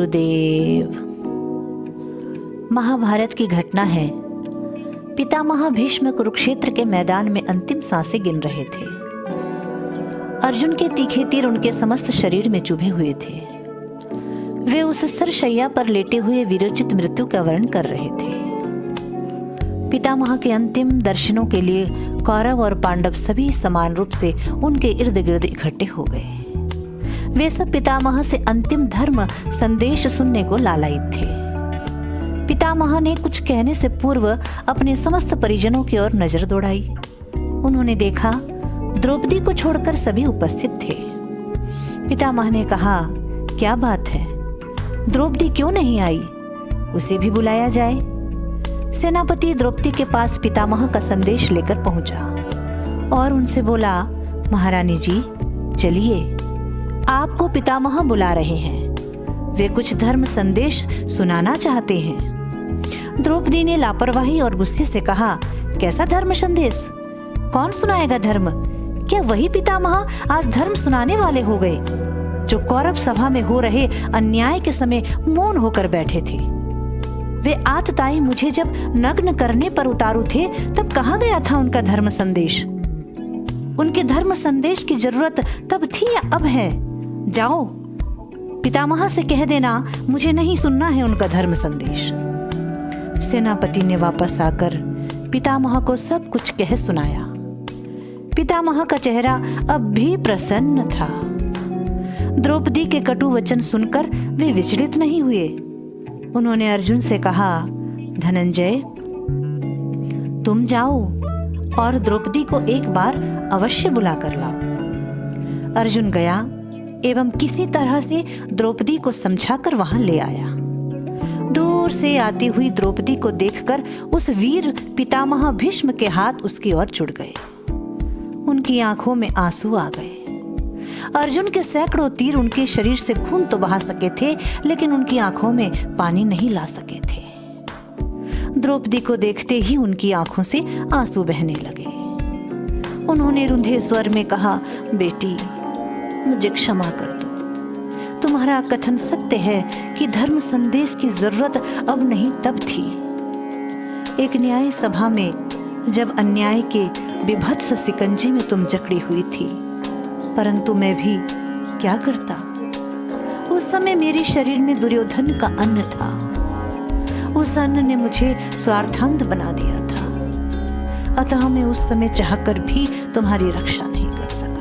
गुरुदेव। महाभारत की घटना है। पितामह भीष्म कुरुक्षेत्र के मैदान में अंतिम सांसें गिन रहे थे। अर्जुन के तीखे तीर उनके समस्त शरीर में चुभे हुए थे। वे उस सरशैया पर लेटे हुए वीरोचित मृत्यु का वर्ण कर रहे थे। पितामह के अंतिम दर्शनों के लिए कौरव और पांडव सभी समान रूप से उनके इर्द गिर्द इकट्ठे हो गए। वे सब पितामह से अंतिम धर्म संदेश सुनने को लालायित थे। पितामह ने कुछ कहने से पूर्व अपने समस्त परिजनों की ओर नजर दौड़ाई। उन्होंने देखा द्रौपदी को छोड़कर सभी उपस्थित थे। पितामह ने कहा, क्या बात है, द्रौपदी क्यों नहीं आई? उसे भी बुलाया जाए। सेनापति द्रौपदी के पास पितामह का संदेश लेकर पहुंचा और उनसे बोला, महारानी जी चलिए, आपको पितामह बुला रहे हैं। वे कुछ धर्म संदेश सुनाना चाहते हैं। द्रौपदी ने लापरवाही और गुस्से से कहा, कैसा धर्म संदेश? कौन सुनाएगा धर्म? क्या वही पितामह आज धर्म सुनाने वाले हो गए जो कौरव सभा में हो रहे अन्याय के समय मौन होकर बैठे थे? वे आतताई मुझे जब नग्न करने पर उतारू थे तब कहाँ गया था उनका धर्म संदेश? उनके धर्म संदेश की जरूरत तब थी या अब है? जाओ, पितामह से कह देना मुझे नहीं सुनना है उनका धर्म संदेश। सेनापति ने वापस आकर पितामह को सब कुछ कह सुनाया। पितामह का चेहरा अब भी प्रसन्न था। द्रौपदी के कटु वचन सुनकर वे विचलित नहीं हुए। उन्होंने अर्जुन से कहा, धनंजय तुम जाओ और द्रौपदी को एक बार अवश्य बुला कर लाओ। अर्जुन गया एवं किसी तरह से द्रौपदी को समझाकर वहां ले आया। दूर से आती हुई द्रौपदी को देखकर उस वीर पितामह भीष्म के हाथ उसकी ओर जुड़ गए। उनकी आंखों में आंसू आ गए। अर्जुन के सैकड़ों तीर उनके शरीर से खून तो बहा सके थे, लेकिन उनकी आंखों में पानी नहीं ला सके थे। द्रौपदी को देखते ही उनकी आंखों से आंसू बहने लगे। उन्होंने रुंधे स्वर में कहा, बेटी मुझे क्षमा कर दो। तुम्हारा कथन सत्य है कि धर्म संदेश की जरूरत अब नहीं तब थी। एक न्याय सभा में जब अन्याय के विभत्स सिकंजे में तुम जकड़ी हुई थी, परंतु मैं भी क्या करता? उस समय मेरे शरीर में दुर्योधन का अन्न था। उस अन्न ने मुझे स्वार्थांध बना दिया था। अतः मैं उस समय चाहकर भी तुम्हारी रक्षा नहीं कर सका।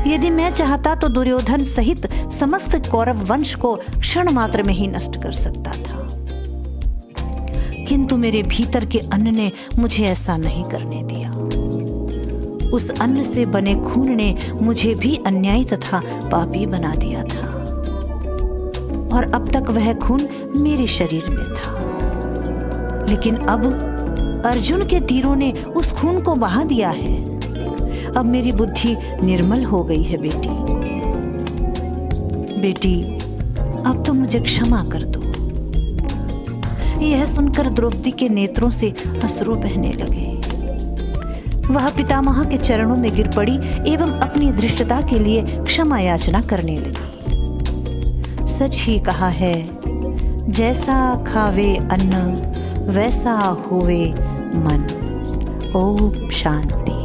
यदि मैं चाहता तो दुर्योधन सहित समस्त कौरव वंश को क्षण मात्र में ही नष्ट कर सकता था, किंतु मेरे भीतर के अन्न ने मुझे ऐसा नहीं करने दिया। उस अन्न से बने खून ने मुझे भी अन्यायी तथा पापी बना दिया था, और अब तक वह खून मेरे शरीर में था। लेकिन अब अर्जुन के तीरों ने उस खून को बहा दिया है। अब मेरी बुद्धि निर्मल हो गई है बेटी। बेटी अब तो मुझे क्षमा कर दो। यह सुनकर द्रौपदी के नेत्रों से अश्रु बहने लगे। वह पितामह के चरणों में गिर पड़ी एवं अपनी धृष्टता के लिए क्षमा याचना करने लगी। सच ही कहा है, जैसा खावे अन्न वैसा होवे मन। ओम शांति।